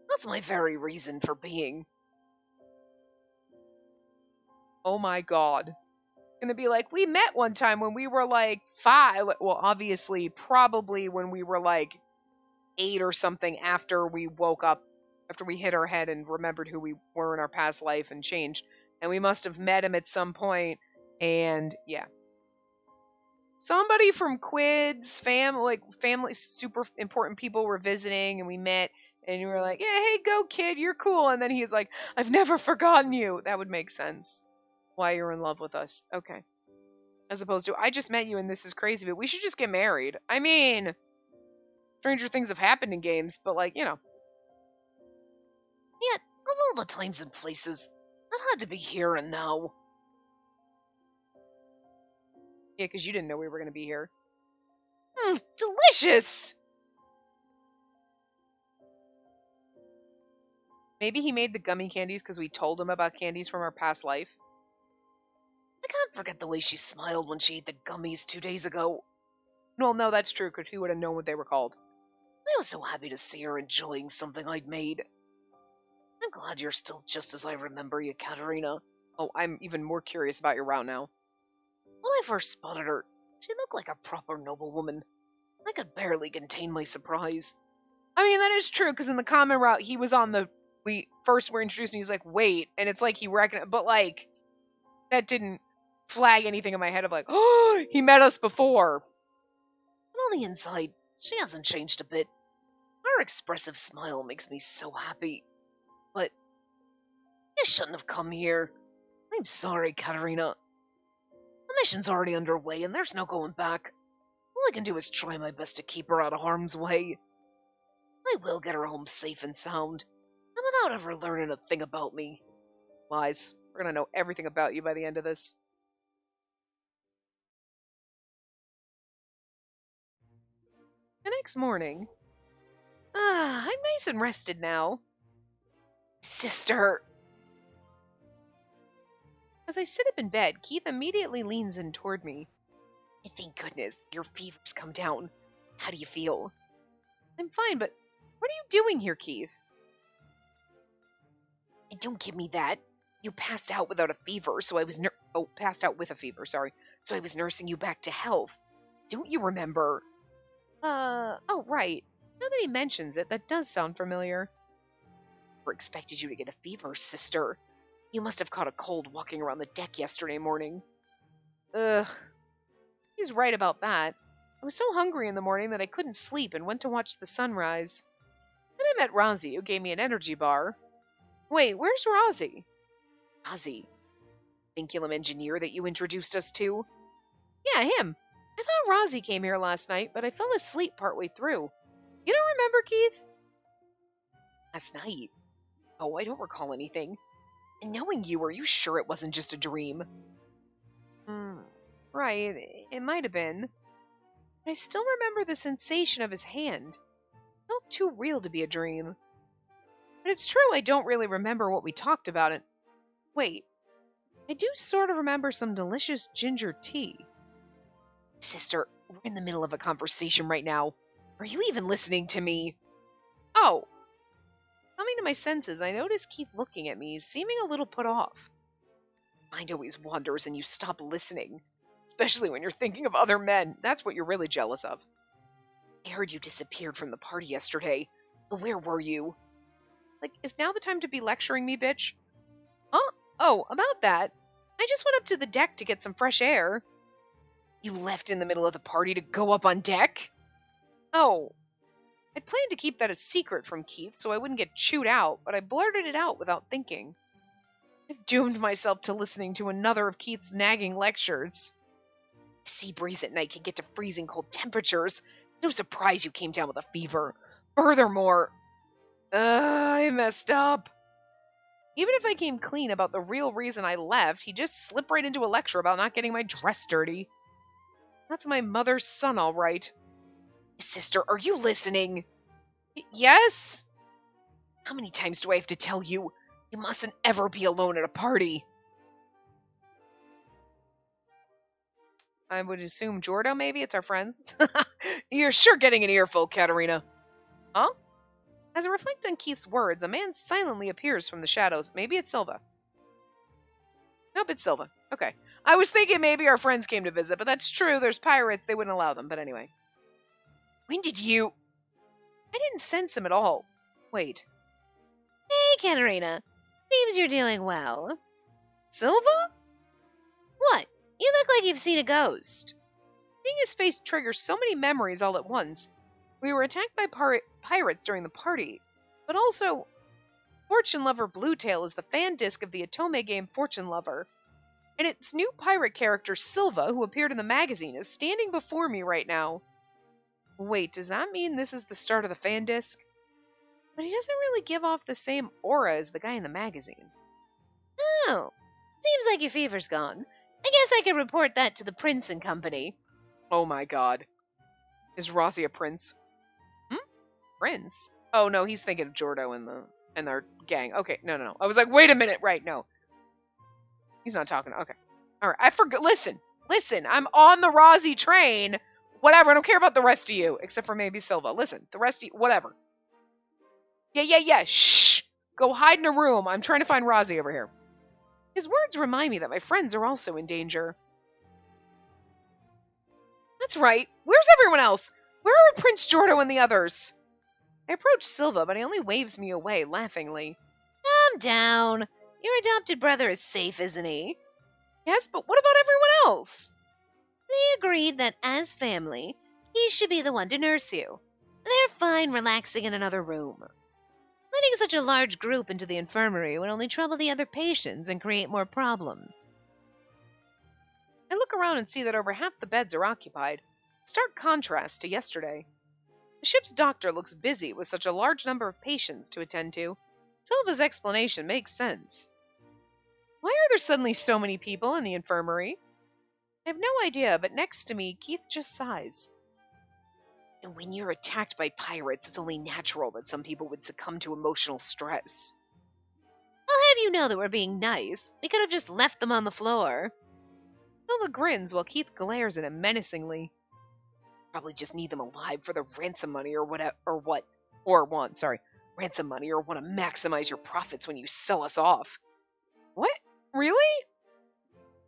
That's my very reason for being. Oh my god. Gonna be like, we met one time when we were like 5. Well, obviously, probably when we were like 8 or something after we woke up, after we hit our head and remembered who we were in our past life and changed. And we must have met him at some point, and yeah. Somebody from Quid's family, super important people were visiting, and we met, and you were like, yeah, hey, go kid, you're cool. And then he's like, I've never forgotten you. That would make sense. Why you're in love with us. Okay. As opposed to, I just met you and this is crazy, but we should just get married. I mean, stranger things have happened in games, but like, you know. Yet, of all the times and places, that had to be here and now. Yeah, because you didn't know we were going to be here. Delicious! Maybe he made the gummy candies because we told him about candies from our past life. I can't forget the way she smiled when she ate the gummies 2 days ago. Well, no, that's true, because he would have known what they were called. I was so happy to see her enjoying something I'd made. I'm glad you're still just as I remember you, Katarina. Oh, I'm even more curious about your route now. When I first spotted her, she looked like a proper noblewoman. I could barely contain my surprise. I mean, that is true, because in the common route, he was on the... We first were introduced, and he was like, wait, and it's like he recognized... But, like, that didn't flag anything in my head of like, oh, he met us before. But on the inside, she hasn't changed a bit. Her expressive smile makes me so happy. But you shouldn't have come here. I'm sorry, Katarina. The mission's already underway and there's no going back. All I can do is try my best to keep her out of harm's way. I will get her home safe and sound, and without ever learning a thing about me. Lies. We're gonna know everything about you by the end of this. The next morning. I'm nice and rested now. Sister! As I sit up in bed, Keith immediately leans in toward me. Thank goodness, your fever's come down. How do you feel? I'm fine, but what are you doing here, Keith? Don't give me that. You passed out without a fever, so I was passed out with a fever, sorry. So I was nursing you back to health. Don't you remember? Oh, right. Now that he mentions it, that does sound familiar. Never expected you to get a fever, sister. You must have caught a cold walking around the deck yesterday morning. Ugh. He's right about that. I was so hungry in the morning that I couldn't sleep and went to watch the sunrise. Then I met Rozzy, who gave me an energy bar. Wait, where's Rozzy? Rozzy? Vinculum engineer that you introduced us to? Yeah, him. I thought Rozzy came here last night, but I fell asleep partway through. You don't remember, Keith? Last night? Oh, I don't recall anything. And knowing you, are you sure it wasn't just a dream? Right, it might have been. But I still remember the sensation of his hand. It felt too real to be a dream. But it's true I don't really remember what we talked about it. Wait. I do sort of remember some delicious ginger tea. Sister, we're in the middle of a conversation right now. Are you even listening to me? Oh! Coming to my senses, I notice Keith looking at me, seeming a little put off. Mind always wanders and you stop listening. Especially when you're thinking of other men. That's what you're really jealous of. I heard you disappeared from the party yesterday. Where were you? Like, is now the time to be lecturing me, bitch? Huh? Oh, about that. I just went up to the deck to get some fresh air. You left in the middle of the party to go up on deck? Oh. I'd planned to keep that a secret from Keith so I wouldn't get chewed out, but I blurted it out without thinking. I've doomed myself to listening to another of Keith's nagging lectures. Sea breeze at night can get to freezing cold temperatures. No surprise you came down with a fever. Furthermore, I messed up. Even if I came clean about the real reason I left, he'd just slip right into a lecture about not getting my dress dirty. That's my mother's son, all right. sister, are you listening? Yes? How many times do I have to tell you? You mustn't ever be alone at a party. I would assume Jordo, maybe? It's our friends. You're sure getting an earful, Katerina. Huh? As I reflect on Keith's words, a man silently appears from the shadows. Maybe it's Silva. Nope, it's Silva. Okay. I was thinking maybe our friends came to visit, but that's true. There's pirates. They wouldn't allow them. But anyway. When did you... I didn't sense him at all. Wait. Hey, Katerina. Seems you're doing well. Silva? What? You look like you've seen a ghost. Seeing his face triggers so many memories all at once. We were attacked by pirates during the party, but also, Fortune Lover Bluetail is the fan disc of the Otome game Fortune Lover, and its new pirate character Silva, who appeared in the magazine, is standing before me right now. Wait, does that mean this is the start of the fan disc? But he doesn't really give off the same aura as the guy in the magazine. Oh, seems like your fever's gone. I guess I could report that to the Prince and Company. Oh my god. Is Rossi a prince? Prince? Oh no, he's thinking of Jordo and their gang. Okay, no. I was like, wait a minute, right, no. He's not talking. Okay. Alright, I forgot. Listen, I'm on the Rossi train. Whatever, I don't care about the rest of you, except for maybe Silva. Listen, the rest of you, whatever. Yeah, shh! Go hide in a room. I'm trying to find Rossi over here. His words remind me that my friends are also in danger. That's right. Where's everyone else? Where are Prince Jordo and the others? I approach Silva, but he only waves me away, laughingly. Calm down. Your adopted brother is safe, isn't he? Yes, but what about everyone else? They agreed that as family, he should be the one to nurse you. They're fine relaxing in another room. Letting such a large group into the infirmary would only trouble the other patients and create more problems. I look around and see that over half the beds are occupied. Stark contrast to yesterday. The ship's doctor looks busy with such a large number of patients to attend to. Silva's explanation makes sense. Why are there suddenly so many people in the infirmary? I have no idea, but next to me, Keith just sighs. And when you're attacked by pirates, it's only natural that some people would succumb to emotional stress. I'll have you know that we're being nice. We could have just left them on the floor. Silva grins while Keith glares at him menacingly. Probably just need them alive for the ransom money or whatever, ransom money or want to maximize your profits when you sell us off. What? Really?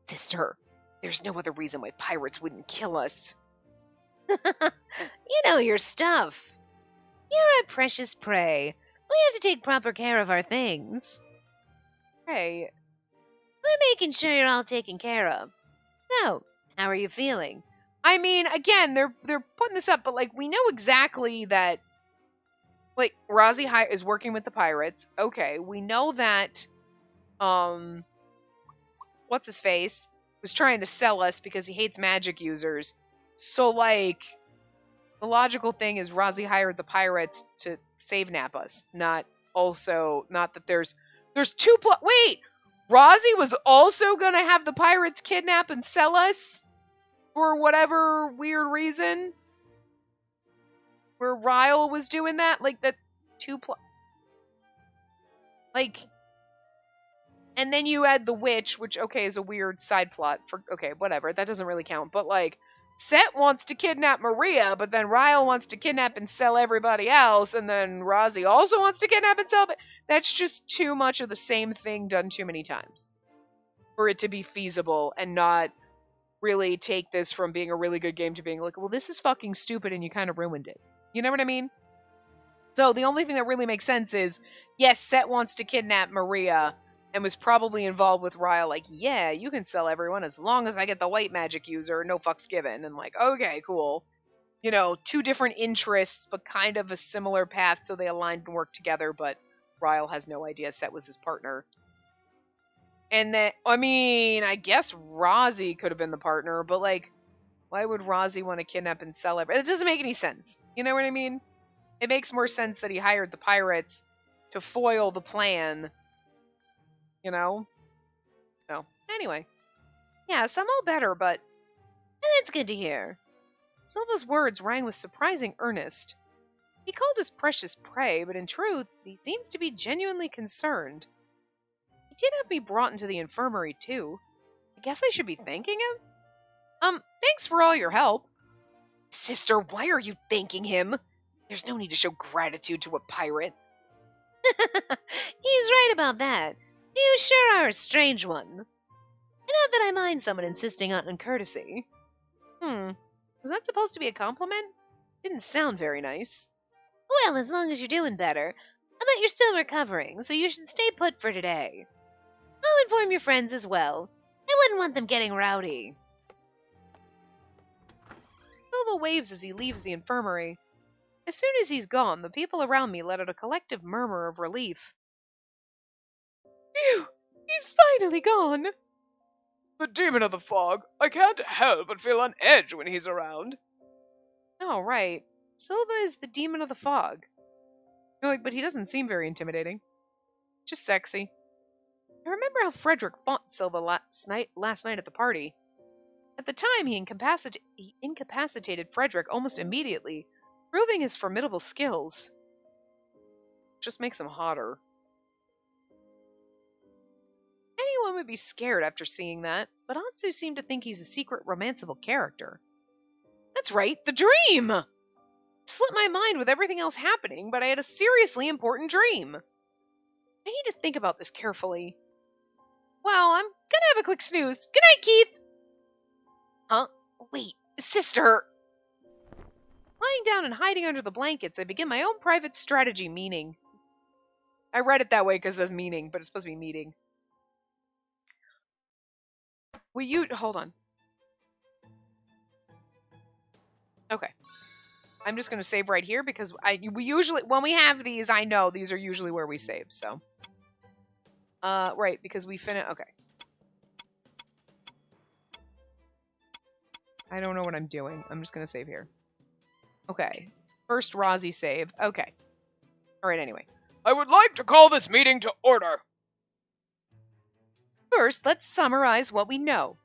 Sister, there's no other reason why pirates wouldn't kill us. You know your stuff. You're our precious prey. We have to take proper care of our things. Hey, We're making sure you're all taken care of. So, how are you feeling? I mean, again, they're putting this up, but like we know exactly that. Like Rossi is working with the pirates. Okay, we know that. What's his face was trying to sell us because he hates magic users. So like, the logical thing is Rossi hired the pirates to save Nappas, not that there's two. Wait, Rossi was also gonna have the pirates kidnap and sell us. For whatever weird reason, where Ryle was doing that, like the like And then you add the witch, which, okay, is a weird side plot. Okay, whatever. That doesn't really count. But, like, Set wants to kidnap Maria, but then Ryle wants to kidnap and sell everybody else, and then Rozzy also wants to kidnap and sell. That's just too much of the same thing done too many times for it to be feasible and not really take this from being a really good game to being like, well, this is fucking stupid and you kind of ruined it. You know what I mean? So the only thing that really makes sense is, yes, Set wants to kidnap Maria and was probably involved with Ryle, like, yeah, you can sell everyone as long as I get the white magic user, no fucks given. And like, okay, cool. You know, two different interests, but kind of a similar path, so they aligned and worked together, but Ryle has no idea Set was his partner. And then, I mean, I guess Rozzy could have been the partner, but like, why would Rozzy want to kidnap and sell everyone? It doesn't make any sense. You know what I mean? It makes more sense that he hired the pirates to foil the plan. You know? So, anyway. Yes, I'm all better, but... And that's good to hear. Silva's words rang with surprising earnest. He called us precious prey, but in truth, he seems to be genuinely concerned. He did have me brought into the infirmary, too. I guess I should be thanking him? Thanks for all your help. Sister, why are you thanking him? There's no need to show gratitude to a pirate. He's right about that. You sure are a strange one. Not that I mind someone insisting on courtesy. Was that supposed to be a compliment? Didn't sound very nice. Well, as long as you're doing better. I bet you're still recovering, so you should stay put for today. I'll inform your friends as well. I wouldn't want them getting rowdy. Silva waves as he leaves the infirmary. As soon as he's gone, the people around me let out a collective murmur of relief. Phew! He's finally gone! The demon of the fog. I can't help but feel on edge when he's around. Oh, right. Silva is the demon of the fog. You're like, but he doesn't seem very intimidating. Just sexy. I remember how Frederick fought Silva last night at the party. At the time, he incapacitated Frederick almost immediately, proving his formidable skills. Just makes him hotter. Anyone would be scared after seeing that, but Atsu seemed to think he's a secret romanceable character. That's right, the dream! It slipped my mind with everything else happening, but I had a seriously important dream. I need to think about this carefully. Well, I'm gonna have a quick snooze. Good night, Keith! Huh? Wait, sister! Lying down and hiding under the blankets, I begin my own private strategy meeting. I read it that way because it says meaning, but it's supposed to be meeting. Hold on. Okay. I'm just going to save right here because we usually, when we have these, I know these are usually where we save, so. Right, because we okay. I don't know what I'm doing. I'm just going to save here. Okay. First Rozzy save. Okay. Alright, anyway. I would like to call this meeting to order. First, let's summarize what we know.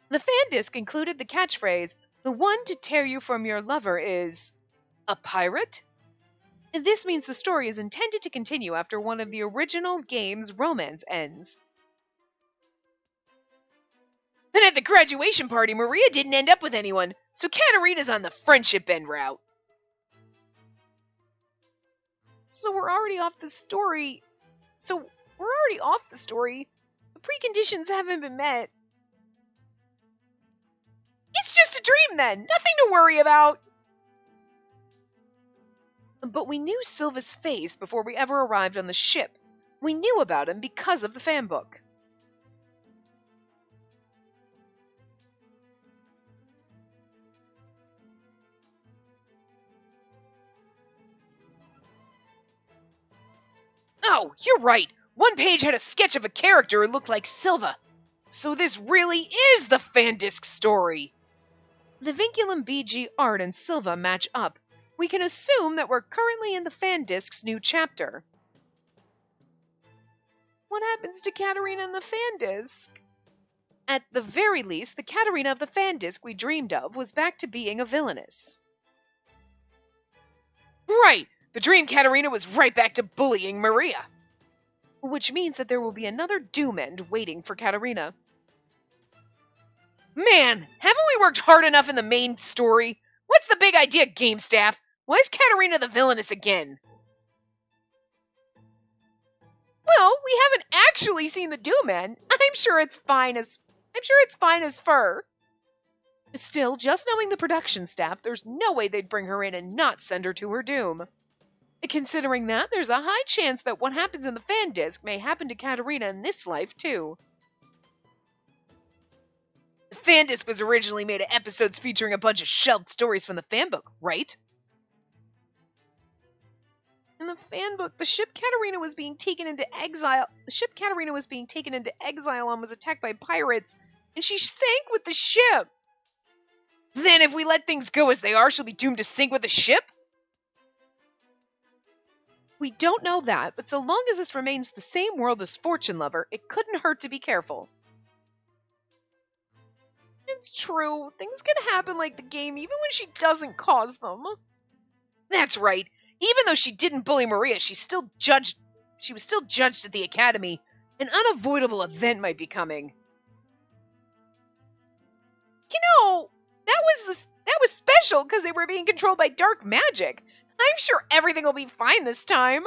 The fan disc included the catchphrase, "The one to tear you from your lover is a pirate?" This means the story is intended to continue after one of the original game's romance ends. Then at the graduation party, Maria didn't end up with anyone, so Katarina's on the friendship end route. So we're already off the story. The preconditions haven't been met. It's just a dream then. Nothing to worry about. But we knew Silva's face before we ever arrived on the ship. We knew about him because of the fan book. Oh, you're right. One page had a sketch of a character who looked like Silva. So this really is the fan disc story. The Vinculum BG art and Silva match up. We can assume that we're currently in the fan disc's new chapter. What happens to Katarina in the fan disc? At the very least, the Katarina of the fan disc we dreamed of was back to being a villainess. Right! The dream Katarina was right back to bullying Maria. which means that there will be another doom end waiting for Katarina. Man, haven't we worked hard enough in the main story? What's the big idea, game staff? Why is Katarina the villainess again? Well, we haven't actually seen the doom end. I'm sure it's fine as fur. Still, just knowing the production staff, there's no way they'd bring her in and not send her to her doom. Considering that, there's a high chance that what happens in the fan disc may happen to Katarina in this life, too. The fan disc was originally made of episodes featuring a bunch of shelved stories from the fan book, right? In the fan book, the ship Katarina was being taken into exile on was attacked by pirates, and she sank with the ship. Then if we let things go as they are, she'll be doomed to sink with the ship? We don't know that, but so long as this remains the same world as Fortune Lover, it couldn't hurt to be careful. It's true. Things can happen like the game even when she doesn't cause them. That's right. Even though she didn't bully Maria, she was still judged at the academy. An unavoidable event might be coming. You know, that was special because they were being controlled by dark magic. I'm sure everything will be fine this time.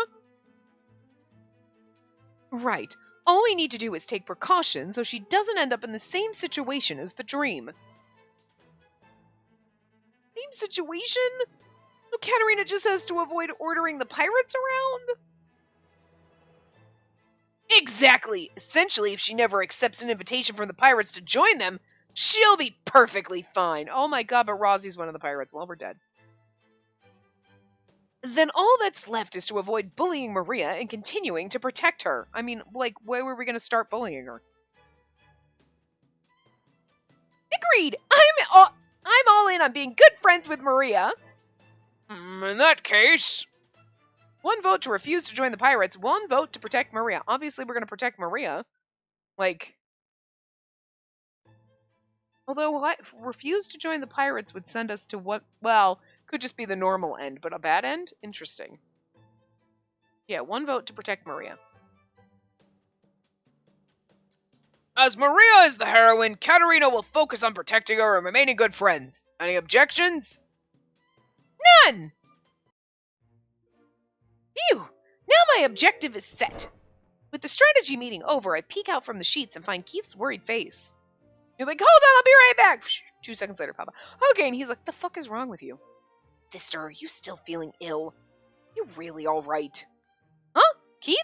Right. All we need to do is take precautions so she doesn't end up in the same situation as the dream. Same situation? So Katarina just has to avoid ordering the pirates around? Exactly! Essentially, if she never accepts an invitation from the pirates to join them, she'll be perfectly fine. Oh my god, but Rosie's one of the pirates. Well, we're dead. Then all that's left is to avoid bullying Maria and continuing to protect her. I mean, like, where were we going to start bullying her? Agreed! I'm all in on being good friends with Maria. In that case... 1 vote to refuse to join the pirates, 1 vote to protect Maria. Obviously, we're going to protect Maria. Like... Although, refuse to join the pirates would send us to what... Well, could just be the normal end, but a bad end? Interesting. Yeah, 1 vote to protect Maria. As Maria is the heroine, Katarina will focus on protecting her and remaining good friends. Any objections? None! Phew! Now my objective is set. With the strategy meeting over, I peek out from the sheets and find Keith's worried face. You're like, hold on, I'll be right back. 2 seconds later, Papa. Okay, and he's like, the fuck is wrong with you? Sister, are you still feeling ill? You really alright? Huh? Keith?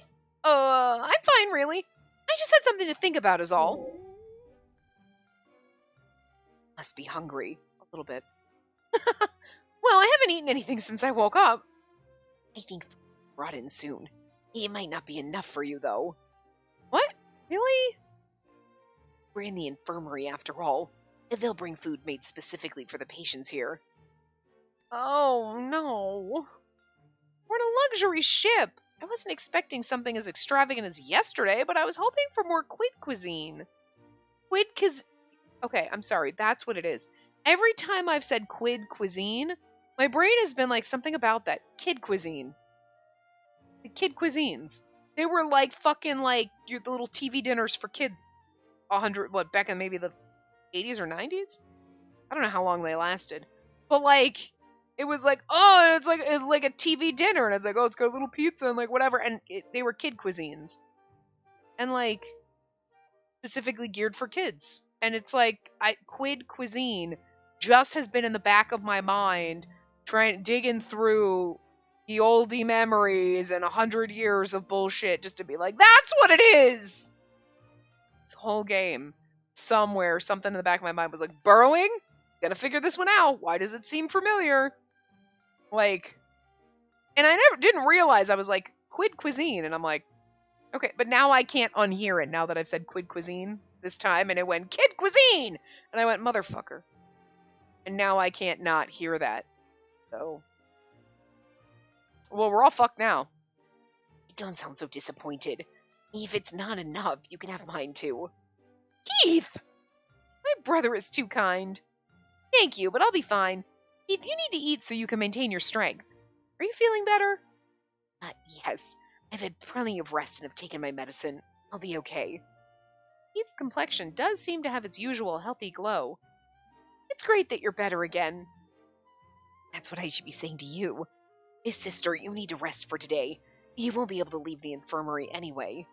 I'm fine, really. I just had something to think about is all. Must be hungry. A little bit. Well, I haven't eaten anything since I woke up. I think brought in soon. It might not be enough for you, though. What? Really? We're in the infirmary, after all. They'll bring food made specifically for the patients here. Oh, no. We're in a luxury ship. I wasn't expecting something as extravagant as yesterday, but I was hoping for more quid cuisine. Okay, I'm sorry, that's what it is. Every time I've said quid cuisine, my brain has been like something about that. Kid cuisine. The kid cuisines. They were like fucking like the little TV dinners for kids. Back in maybe the 80s or 90s? I don't know how long they lasted. But like, it was like, oh, it's like a TV dinner, and it's like, oh, it's got a little pizza and like whatever, and they were kid cuisines, and like specifically geared for kids. And it's like, quid cuisine just has been in the back of my mind, digging through the oldie memories and 100 years of bullshit just to be like, that's what it is. This whole game, somewhere, something in the back of my mind was like, burrowing? Gotta figure this one out. Why does it seem familiar? Like, and I didn't realize I was like, quid cuisine, and I'm like, okay, but now I can't unhear it now that I've said quid cuisine this time, and it went, kid cuisine! And I went, motherfucker. And now I can't not hear that. So, well, we're all fucked now. Don't sound so disappointed. If it's not enough, you can have mine too. Keith! My brother is too kind. Thank you, but I'll be fine. Keith, you need to eat so you can maintain your strength. Are you feeling better? Yes. I've had plenty of rest and have taken my medicine. I'll be okay. Keith's complexion does seem to have its usual healthy glow. It's great that you're better again. That's what I should be saying to you. His sister, you need to rest for today. You won't be able to leave the infirmary anyway.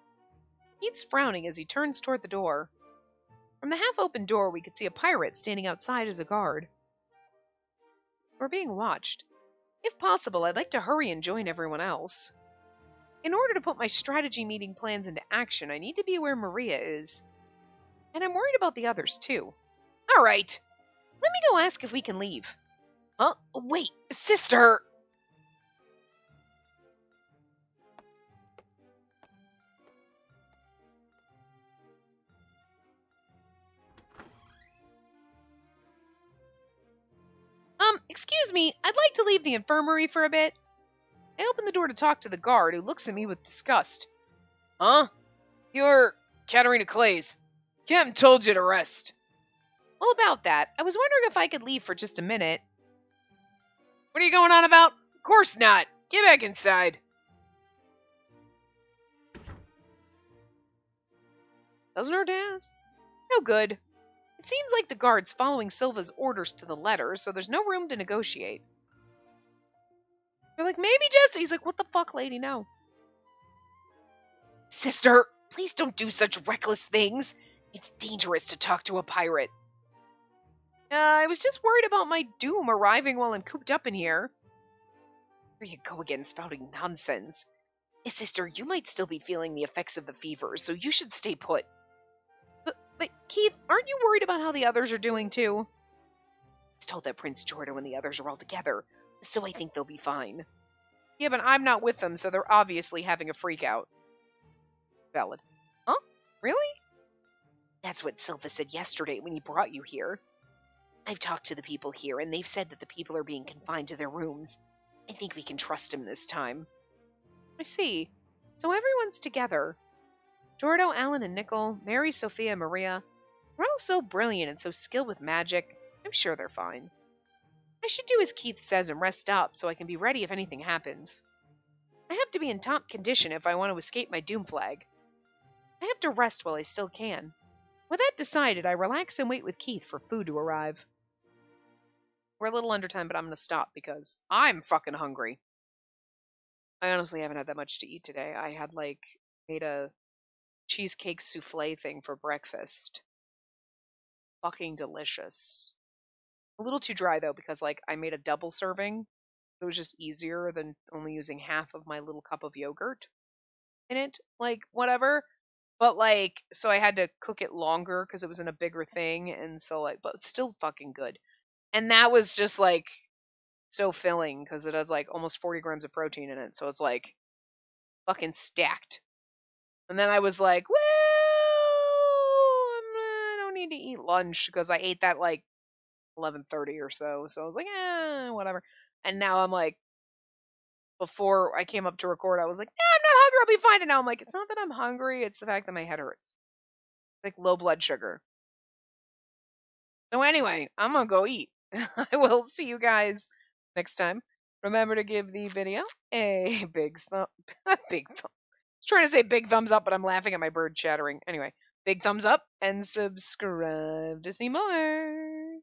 Keith's frowning as he turns toward the door. From the half-open door, we could see a pirate standing outside as a guard. We're being watched. If possible, I'd like to hurry and join everyone else. In order to put my strategy meeting plans into action, I need to be where Maria is. And I'm worried about the others, too. All right. Let me go ask if we can leave. Huh? Wait, sister! Excuse me, I'd like to leave the infirmary for a bit. I open the door to talk to the guard, who looks at me with disgust. Huh? You're Katerina Clays. Captain told you to rest. Well, about that, I was wondering if I could leave for just a minute. What are you going on about? Of course not. Get back inside. Doesn't hurt to ask. No good. It seems like the guard's following Silva's orders to the letter, so there's no room to negotiate. They're like, maybe Jesse. He's like, what the fuck, lady, no. Sister, please don't do such reckless things. It's dangerous to talk to a pirate. I was just worried about my doom arriving while I'm cooped up in here. Here you go again, spouting nonsense. Sister, you might still be feeling the effects of the fever, so you should stay put. But Keith, aren't you worried about how the others are doing too? I was told that Prince Jordo and the others are all together, so I think they'll be fine. Yeah, but I'm not with them, so they're obviously having a freak out. Valid. Huh? Really? That's what Silva said yesterday when he brought you here. I've talked to the people here, and they've said that the people are being confined to their rooms. I think we can trust him this time. I see. So everyone's together. Jordo, Alan, and Nickel, Mary, Sophia, and Maria. They're all so brilliant and so skilled with magic. I'm sure they're fine. I should do as Keith says and rest up so I can be ready if anything happens. I have to be in top condition if I want to escape my doom flag. I have to rest while I still can. With that decided, I relax and wait with Keith for food to arrive. We're a little under time, but I'm going to stop because I'm fucking hungry. I honestly haven't had that much to eat today. I had, made a cheesecake souffle thing for breakfast. Fucking delicious. A little too dry, though, because, I made a double serving. It was just easier than only using half of my little cup of yogurt in it. Whatever. But, so I had to cook it longer because it was in a bigger thing. And so, but it's still fucking good. And that was just, so filling because it has, almost 40 grams of protein in it. So it's, fucking stacked. And then I was like, well, I don't need to eat lunch because I ate that, 11:30 or so. So I was like, whatever. And now I'm before I came up to record, I was like, I'm not hungry. I'll be fine. And now I'm like, it's not that I'm hungry. It's the fact that my head hurts. It's like low blood sugar. So anyway, I'm going to go eat. I will see you guys next time. Remember to give the video a big thumb. Big thumb. I was trying to say big thumbs up, but I'm laughing at my bird chattering. Anyway, big thumbs up and subscribe to see more.